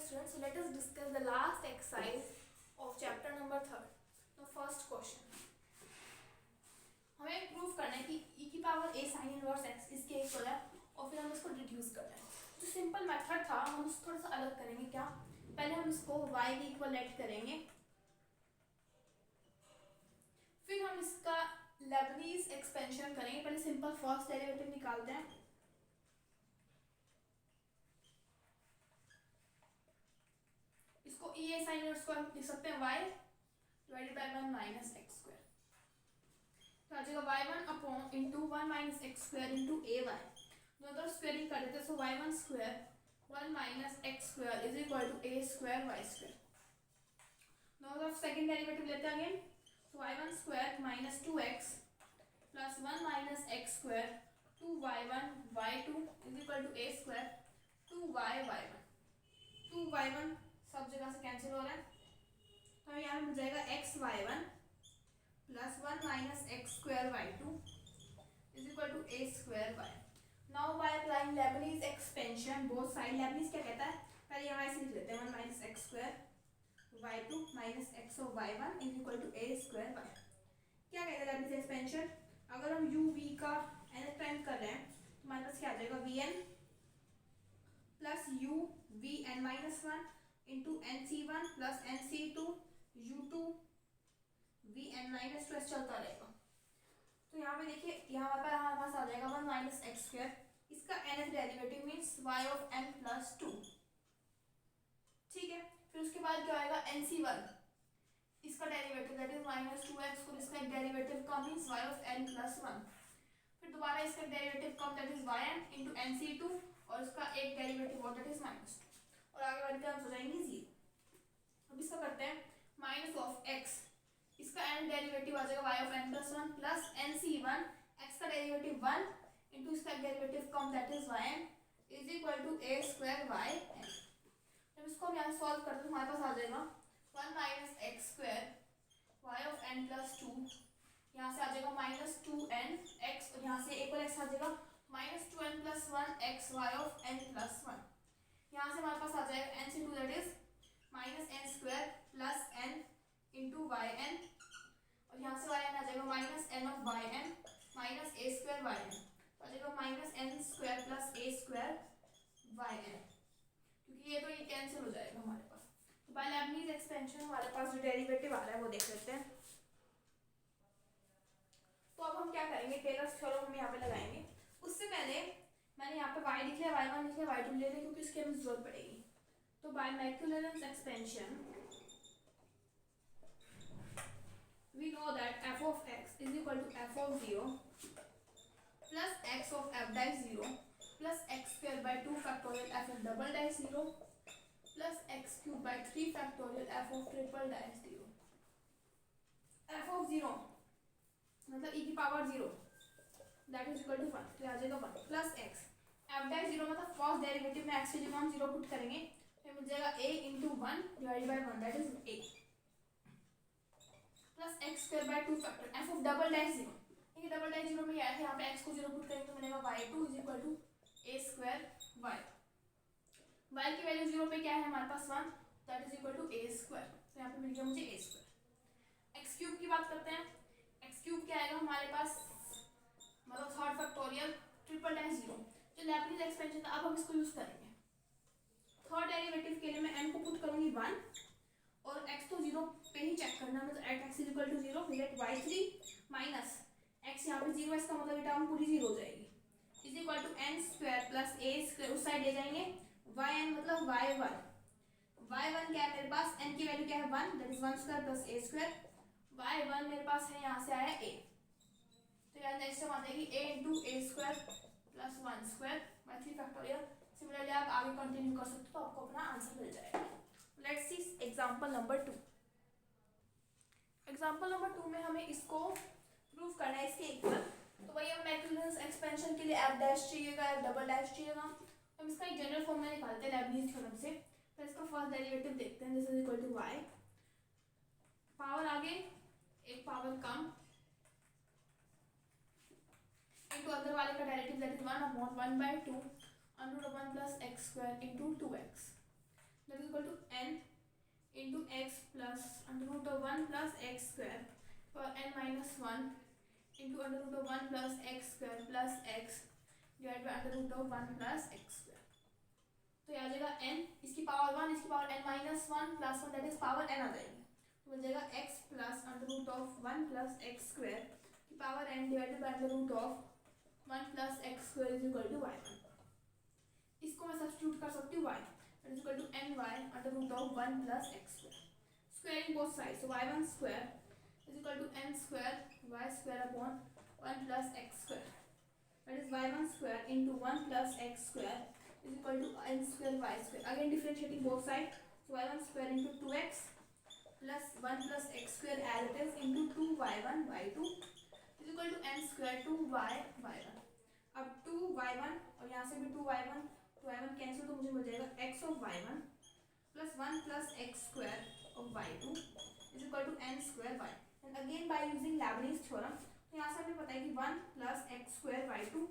students, so let us discuss the last exercise of chapter number 3rd. The first question, हमें proof करना है कि e की power a sin inverse x इसके equal है और फिर हम इसको रिड्यूस करना है. जो सिंपल मेथड था हम उसको थोड़ा सा अलग करेंगे. क्या, पहले हम इसको y के इक्वल लेट करेंगे, फिर हम इसका लेबनीज एक्सपेंशन करेंगे. पहले सिंपल फर्स्ट डेरिवेटिव निकालते हैं. इसको e a sin इनवर्स को हम लिख सकते हैं y divided by 1 minus x square. तो आ जाएगा y1 upon into 1 minus x square into ay. दोनों तरफ स्क्वायरिंग कर देते हैं. So y1 square 1 minus x square is equal to a square y square. दोनों तरफ सेकंड डेरिवेटिव लेते हैं again. So y1 square minus 2x plus 1 minus x square 2y1 y2 is equal to a square 2y y1. 2y1 सब जगह से cancel हो रहा है तो यहाँ पे मिल जाएगा x y one plus 1 minus x square y two is equal to a square y. Now by applying Leibniz expansion both side. Leibniz क्या कहता है, पहले यहाँ ऐसे लिख लेते हैं 1 minus x square y two minus x of y one is equal to a square y. क्या कहते हैं लेबनीज एक्सपेंशन, अगर हम यू वी का nth टाइम कर रहे हैं तो हमारे पास क्या आ जाएगा v n plus u v n minus one into n c one plus n c two u two v n minus two चलता रहेगा. तो यहाँ पे देखिए यहाँ हमारे पास आ जाएगा 1 माइनस एक्स स्क्वायर. इसका nth derivative means y of n plus 2. ठीक है, फिर उसके बाद क्या आएगा एन सी वन, इसका derivative that is minus 2x और इसका एक डेरिवेटिव कम means y of n plus 1. फिर दोबारा इसका डेरिवेटिव कम that is yn into n c two और इसका एक डेरिवेटिव और दैट इज माइनस 2 और आगे बढ़ के आंसर हो जाएंगे 0. अब इसका करते हैं माइनस ऑफ x, इसका n डेरिवेटिव आ जाएगा y of n plus 1 plus n c one x का डेरिवेटिव 1 इंटू इसका डेरिवेटिव कम that is yn is equal to a square y n. जब इसको हम यहाँ सॉल्व करते हैं हमारे पास आ जाएगा 1 minus x square y of n plus 2, यहाँ से आ जाएगा माइनस 2n x और यहाँ से एक और x आ जाएगा minus 2n plus 1 x y of n plus 1. यहाँ से हमारे पास आ जाएगा n से 2 that is minus n square plus n into y n और यहाँ से वाई एन आ जाएगा minus n of y n minus a square y n. तो आ जाएगा minus n square plus a square y n, क्योंकि ये तो ये कैंसिल हो जाएगा हमारे पास. तो बाय लेबनीज एक्सपेंशन हमारे पास जो डेरिवेटिव आ रहा है वो देख लेते हैं. तो अब हम क्या करेंगे, टेलर्स थ्योरम हम यहाँ पे लगाएंगे. उससे पहले मैंने यहाँ पे y लिख लिया, y1 लिख लिया, y2 ले लिया क्योंकि इसकी हमें जरूरत पड़ेगी. तो by Maclaurin's expansion we know that f of x is equal to f of 0 plus x of f dash 0 plus x square by 2 factorial f of double dash 0 plus x cube by 3 factorial f of triple dash 0. f of 0 मतलब e की power 0 that is equal to 1, तो आ जाएगा 1 plus x f dash 0 मतलब first derivative में x की जगह हम 0 पुट करेंगे तो मिल जाएगा a into 1 divided by 1 that is a plus x square by 2 factor F of double dash 0. ठीक है, डबल डैश 0 में आया है, यहाँ पे x को 0 पुट करेंगे तो मिलेगा y2 is equal to a square y. y की वैल्यू 0 पे क्या है हमारे पास 1 that is equal to a square. तो यहाँ पे मिल गया मुझे a स्क्वायर. x क्यूब की बात करते हैं. x क्यूब क्या आएगा हमारे पास, मतलब थर्ड फैक्टोरियल ट्रिपल डैश 0. जो लेबनीज एक्सपेंशन था अब हम इसको यूज करेंगे. थर्ड डेरिवेटिव के लिए मैं n को पुट करूंगी 1 और x तो 0 पे ही चेक करना है. मतलब at x is equal to 0 we get y3 minus x यहाँ पे 0 इसका मतलब ये टर्म पूरी 0 हो जाएगी is equal to n square plus a square उस साइड ले जाएंगे yn मतलब y1. y1 क्या है मेरे पास, n की वैल्यू क्या है 1 that is 1 square plus a square. y1 मेरे पास है यहाँ से आया a, तो यार नेक्स्ट टर्म आ जाएगी a into a square plus 1 square by 3 factorial. Similarly आप आगे कंटिन्यू कर सकते हो तो आपको अपना आंसर मिल जाएगा. Let's see example number 2. Example number 2 में हमें इसको प्रूव करना है इसके इक्वल. तो वही हम मैक्यूलरेंस एक्सपेंशन के लिए f डैश चाहिएगा, f डबल डैश चाहिएगा. हम इसका एक जनरल फॉर्म में निकालते हैं लेबनीज थ्योरम से. तो इसका फर्स्ट डेरिवेटिव देखते हैं. This is equal to y power आगे एक पावर कम इनटू अंदर वाले का derivative that is 1 upon 1 by 2 under 1 plus x square into 2x. That is equal to n into x plus under root of 1 plus x square for n minus 1 into under root of 1 plus x square plus x divided by under root of 1 plus x square. तो ये आ जाएगा n इसकी power 1 इसकी power n minus 1 plus 1 that is power n आ जाएगी तो मिल जाएगा x plus under root of 1 plus x square की power n divided by under root of 1 plus x square is equal to y1. इसको मैं substitute कर सकती हूँ y that is equal to ny under root of 1 plus x square. Squaring both sides, so y1 square is equal to n square y square upon 1 plus x square. That is y1 square into 1 plus x square is equal to n square y square. Again differentiating both sides, so y1 square into 2x plus 1 plus x square as it is into 2y1 y2 is equal to n square 2y y1. अब 2y1 और यहाँ से भी 2y1 cancel तो मुझे मिल जाएगा x of y1 plus 1 plus x square of y2 is equal to n square y. And again by using Leibniz theorem, तो यहाँ से हमें पता है कि 1 plus x square y2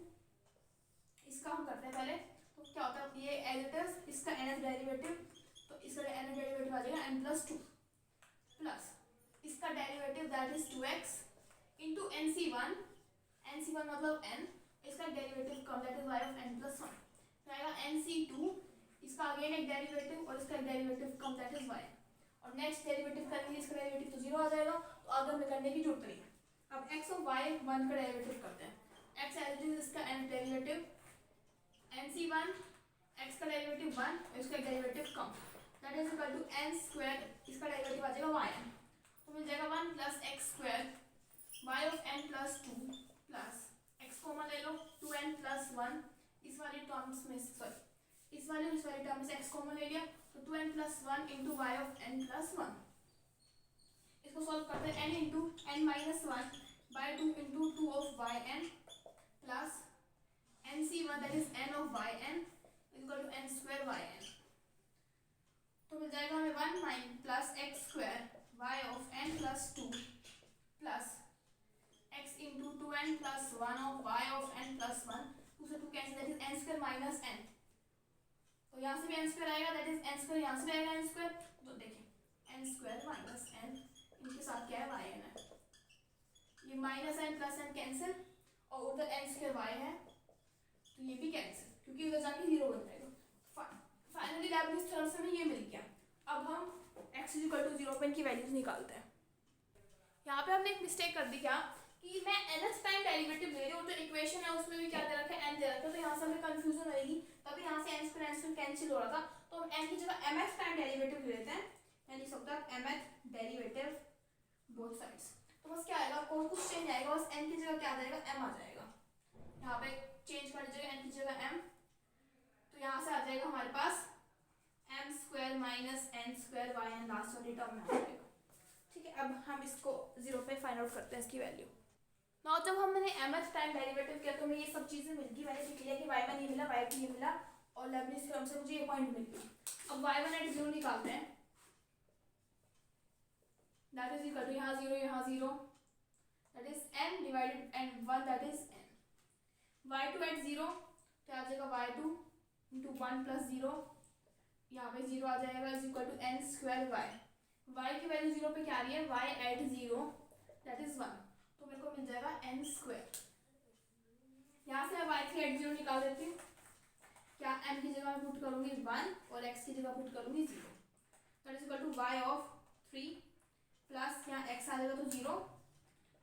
इसका हम करते हैं पहले तो क्या होता है ये as it is इसका nth डेरिवेटिव तो इसका nth डेरिवेटिव आ जाएगा n plus 2 प्लस इसका derivative that is 2x into nc1 मतलब n इसका डेरिवेटिव कम that is y of n plus 1 आएगा nc2 इसका अगेन एक डेरिवेटिव और इसका एक डेरिवेटिव कम दैट इज y और नेक्स्ट डेरिवेटिव करेंगे इसका डेरिवेटिव तो 0 आ जाएगा तो आगे हमें करने की जरूरत नहीं है। अब x और y 1 का डेरिवेटिव करते हैं x एज इट इज इसका n डेरिवेटिव nc1 x का डेरिवेटिव 1 और इसका डेरिवेटिव कम that is equal to n square इसका डेरिवेटिव आ जाएगा yn तो मिल जाएगा 1 plus x square y of n plus 2 plus x common ले लो 2n plus 1 इस वाली टर्म्स में सॉरी इस वाली टर्म में से x कॉमन ले लिया तो 2n plus 1 into y of n plus 1 इसको सॉल्व करते हैं n into n minus 1 by 2 into 2 of yn plus nc1 that is n of yn is equal to n square yn तो मिल जाएगा हमें 1 plus x square y of n plus 2 plus x into 2n plus 1 of y of n plus 1 2 से 2 cancel that is n square minus n तो यहाँ से भी n square आएगा दैट इज n स्क्वायर यहाँ से भी आएगा n स्क्वायर तो देखिए n स्क्वायर माइनस n इनके साथ क्या है yn है ये minus n plus n cancel और उधर n स्क्वायर y है तो ये भी कैंसिल क्योंकि उधर जाके 0 बन जाएगा फाइनली लेibniz थ्योरम से हमें ये मिल गया। अब हम x = 0 पे इनकी वैल्यूज निकालते हैं। यहाँ पे हमने एक मिस्टेक कर दी क्या कि मैं nth टाइम डेरिवेटिव ले रही हूँ तो इक्वेशन है उसमें भी क्या दे रखा है n दे रखा है तो यहाँ से हमें कंफ्यूजन होएगी तभी यहाँ से n स्क्वायर कैंसिल हो रहा था तो हम n की जगह mth टाइम डेरिवेटिव ले लेते हैं मैं लिख सकता हूँ mth डेरिवेटिव बोथ साइड्स तो बस क्या आएगा कौन कुछ चेंज आएगा बस n की जगह क्या आ जाएगा m आ जाएगा यहाँ पे चेंज कर दीजिएगा n की जगह m तो यहाँ से आ जाएगा हमारे पास m square minus n square y n last वाली टर्म में आ जाएगा। ठीक है अब हम इसको 0 पे फाइंड आउट करते हैं इसकी वैल्यू। नाउ जब हमने mth टाइम डेरिवेटिव किया तो हमें ये सब चीजें मिल गई मैंने लिख लिया कि y1 ये मिला y2 ये मिला और लेibniz थ्योरम से मुझे ये पॉइंट मिल गया। अब y1 एट 0 निकालते हैं दैट इज इक्वल टू यहाँ 0 that is n divided and 1 that is n y2 at 0 तो आ जाएगा y2 into 1 plus 0 यहाँ पे 0 आ जाएगा is equal to n square y की वैल्यू 0 पे क्या आ रही है y एट 0 दैट इज 1 तो मेरे को मिल जाएगा n स्क्वायर। यहाँ से मैं y3 एट 0 निकाल देती हूँ क्या n की जगह मैं पुट करूंगी 1 और x की जगह पुट करूंगी 0 that is equal to y of 3 plus यहाँ x आ जाएगा तो 0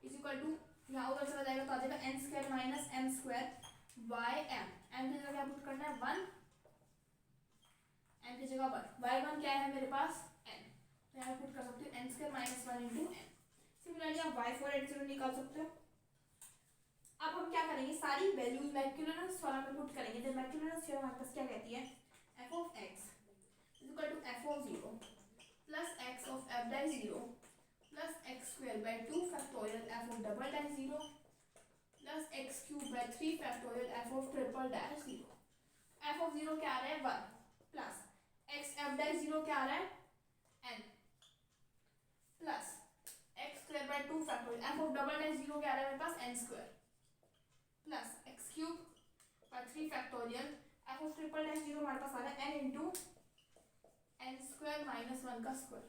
इज इक्वल टू यहाँ उधर चला जाएगा तो आ जाएगा n square minus m square y m की जगह क्या पुट करना है 1 m की जगह 1 y1 क्या है मेरे पास n तो यहाँ पुट कर सकते हो n square minus 1 into n। Similarly आप y4 एट 0 निकाल सकते हो। अब हम क्या करेंगे सारी वैल्यूज मैक्यूलस फॉर्म में पुट करेंगे जब मैक्यूलस थ्योरम हमारे पास क्या कहती है f of x is equal to f of 0 plus x of f dash 0 plus x square by 2 factorial f of double dash 0 plus x cube by 3 factorial f of triple dash 0। f of 0 क्या आ रहा है 1 plus x f dash 0 क्या आ रहा है n plus x square by 2 factorial f of double dash 0 क्या आ रहा है मेरे पास n square plus x cube by 3 factorial f of triple dash 0 हमारे पास आ रहा है n into n square minus 1 का square.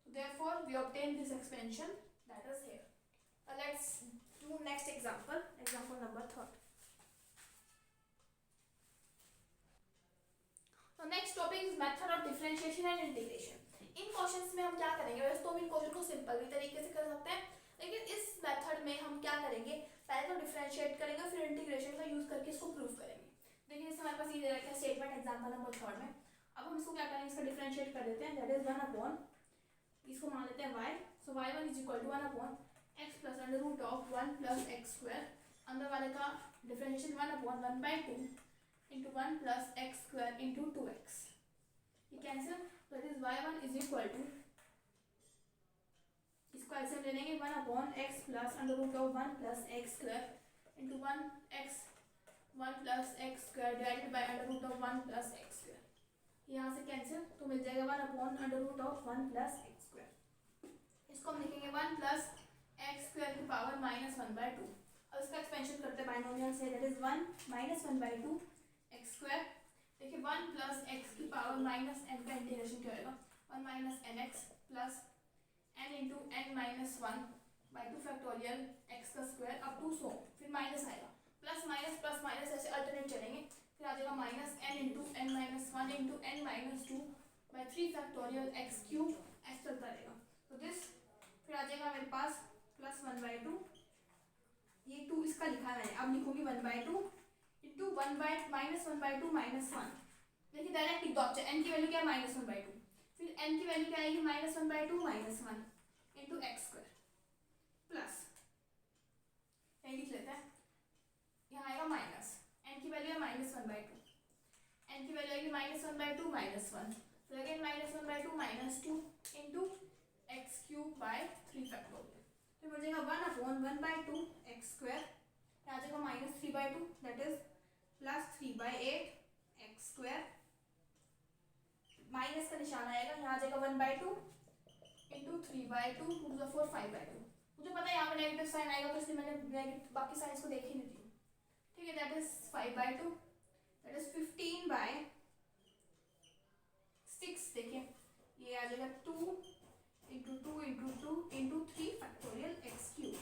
So therefore we obtain this expansion that is here. Let's do next example. Example number 3. So next topic is method of differentiation and integration. In questions में हम क्या करेंगे, वैसे तो हम इन question को simple भी तरीके से कर सकते हैं, लेकिन इस मेथड में हम क्या करेंगे, पहले तो डिफरेंशिएट करेंगे, फिर इंटीग्रेशन का यूज करके इसको प्रूव करेंगे. देखिए जैसे हमारे पास ये दे रखा है स्टेटमेंट एग्जांपल नंबर 3 में. अब हम इसको क्या करेंगे, इसका डिफरेंशिएट कर देते हैं. दैट इज 1 अपॉन, इसको मान लेते हैं y. So y1 is equal to 1 upon x plus under root of 1 plus x square. अंदर वाले का differentiation 1 upon 1/2 into 1 plus x square into 2x. ये cancel. That is y1 is equal to, इसको ऐसे हम ले लेंगे 1 upon x plus under root of 1 plus x square into 1 plus x square divided by under root of 1 plus x square. यहाँ से cancel, तो मिल जाएगा 1 upon under root of 1 plus x square. इसको हम लिखेंगे 1 प्लस एक्स स्क्वायर की power minus 1/2. अब इसका एक्सपेंशन करते हैं बाइनोमियल से. That is 1 minus 1/2 x square. देखिए 1 प्लस एक्स की पावर माइनस n का इंटीग्रेशन क्या होगा, 1 minus n x plus n into n minus 1/2 factorial x का स्क्वायर अप टू सो, फिर माइनस आएगा, प्लस माइनस ऐसे अल्टरनेट चलेंगे. फिर आ जाएगा minus n into n minus 1 into n minus 2/3 factorial x cube. ऐसे चलता रहेगा. तो दिस फिर आ जाएगा मेरे पास प्लस 1/2. ये 2 इसका लिखा है मैंने, अब लिखूंगी 1/2 इंटू 1/2 माइनस 1. देखिए डायरेक्ट लिख दो आप, n की वैल्यू क्या है माइनस 1/2, फिर n की वैल्यू क्या आएगी minus 1/2 minus 1 into x square plus, यही लिख लेते हैं, यहाँ आएगा माइनस, n की वैल्यू है माइनस 1/2, n की वैल्यू आएगी माइनस 1/2 माइनस 1, फिर again minus 1/2 minus 2 into x cube by 3 factorial. तो मिल जाएगा 1 अपॉन 1/2 एक्स स्क्वायर, आ जाएगा minus 3/2 that is plus 3/8 x square. Minus का निशान आएगा, यहाँ आ जाएगा 1/2 इंटू 3/2 टू द 4 5/2. मुझे पता है यहाँ पे नेगेटिव साइन आएगा, तो इसलिए मैंने बाकी साइंस को देख ही नहीं थी. ठीक है, दैट इज 5/2 दैट इज 15/6. देखिए ये आ जाएगा 2 into 2 into 2 into 3 factorial x cube.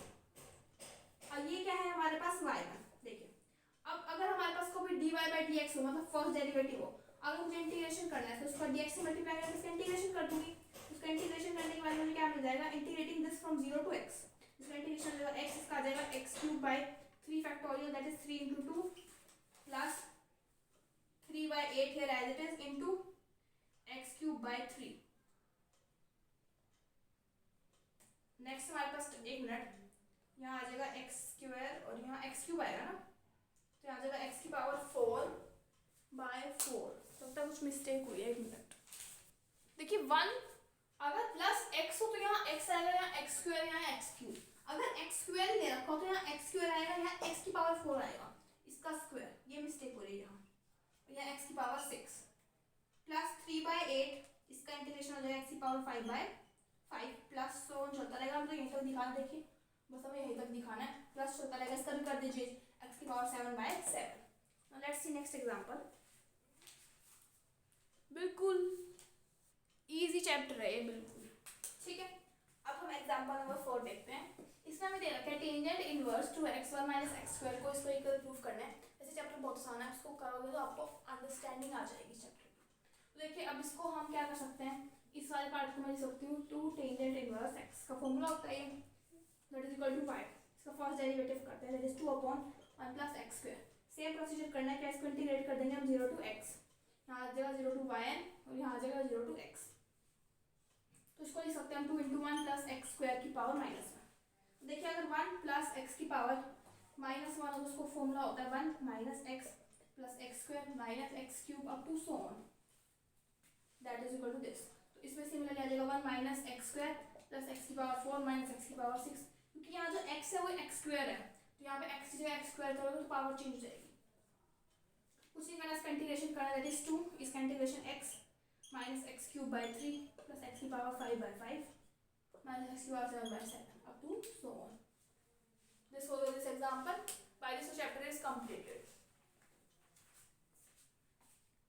और ये क्या है हमारे पास y1. देखिए अब अगर हमारे पास कोई dy/dx हो, मतलब फर्स्ट डेरिवेटिव हो, अगर मुझे इंटीग्रेशन करना है तो उसका dx से मल्टीप्लाई करके इसका इंटीग्रेशन कर दूंगी. उसका इंटीग्रेशन करने के बाद मुझे क्या मिल जाएगा, integrating this from 0 to x. इसका इंटीग्रेशन हो जाएगा x, इसका आ जाएगा x cube by 3 factorial that is 3 into 2 plus 3/8 here as it is into x cube by 3. Next हमारे पास, एक मिनट, यहाँ आ जाएगा एक्स स्क्वायर और यहाँ एक्स क्यूब आएगा ना, तो यहाँ आ जाएगा एक्स की पावर 4/4. तब तक कुछ मिस्टेक हुई है, एक मिनट. देखिए 1 अगर प्लस एक्स हो तो यहाँ एक्स आएगा, यहाँ एक्स स्क्वायर, यहाँ एक्स क्यूब. अगर एक्स स्क्वायर ले रखा हो तो यहाँ एक्स स्क्वायर आएगा, यहाँ एक्स की पावर 4 आएगा, इसका स्क्वायर. ये मिस्टेक हो रही है यहाँ. यहाँ एक्स की पावर 6 प्लस 3/8, इसका इंटीग्रेशन हो जाएगा एक्स की पावर 5/5 प्लस सो चलता रहेगा. हम तो यहीं तक दिखाना, देखिए बस हमें यहीं तक दिखाना है, प्लस चलता रहेगा. इसका भी कर दीजिए x की power 7/7. Now let's see next example. बिल्कुल इजी चैप्टर है ये, बिल्कुल ठीक है. अब हम एग्जांपल नंबर 4 देखते हैं. इसमें हमें दे रखा है tangent inverse two x1 minus x square को इसको इक्वल प्रूफ करना है. ऐसे चैप्टर बहुत आसान है, इसको करोगे तो आपको अंडरस्टैंडिंग आ जाएगी चैप्टर. तो देखिए अब इसको हम क्या कर सकते हैं, इस वाले पार्ट को मैं लिख सकती हूँ 2 टेंजेंट इनवर्स x का फॉर्मूला होता है that is equal to y. इसका फर्स्ट डेरिवेटिव करते हैं that is 2 upon 1 plus x square. Same procedure करना है, क्या इसको इंटीग्रेट कर देंगे हम 0 टू x. यहाँ आ जाएगा 0 टू yn और यहाँ आ जाएगा 0 टू x. तो इसको लिख सकते हैं हम 2 इंटू 1 प्लस एक्स स्क्वायर की पावर माइनस 1. देखिए अगर 1 प्लस एक्स की पावर माइनस 1 हो तो उसको फॉर्मूला होता है 1 minus x plus x square minus x cube up to so on that is equal to this. तो इसमें सिमिलरली आ जाएगा 1 minus x square plus x की पावर 4 माइनस एक्स की पावर 6. क्योंकि यहाँ जो x है वो एक्स स्क्वायर है, तो यहाँ पे x की जगह एक्स स्क्वायर करोगे तो पावर चेंज हो जाएगी. कुछ नहीं करना, इसका इंटीग्रेशन करना दैट इज 2, इसका integration x minus x cube by 3 plus x की पावर 5/5 माइनस एक्स की power 7/7 up to so on. This example. By this chapter is completed.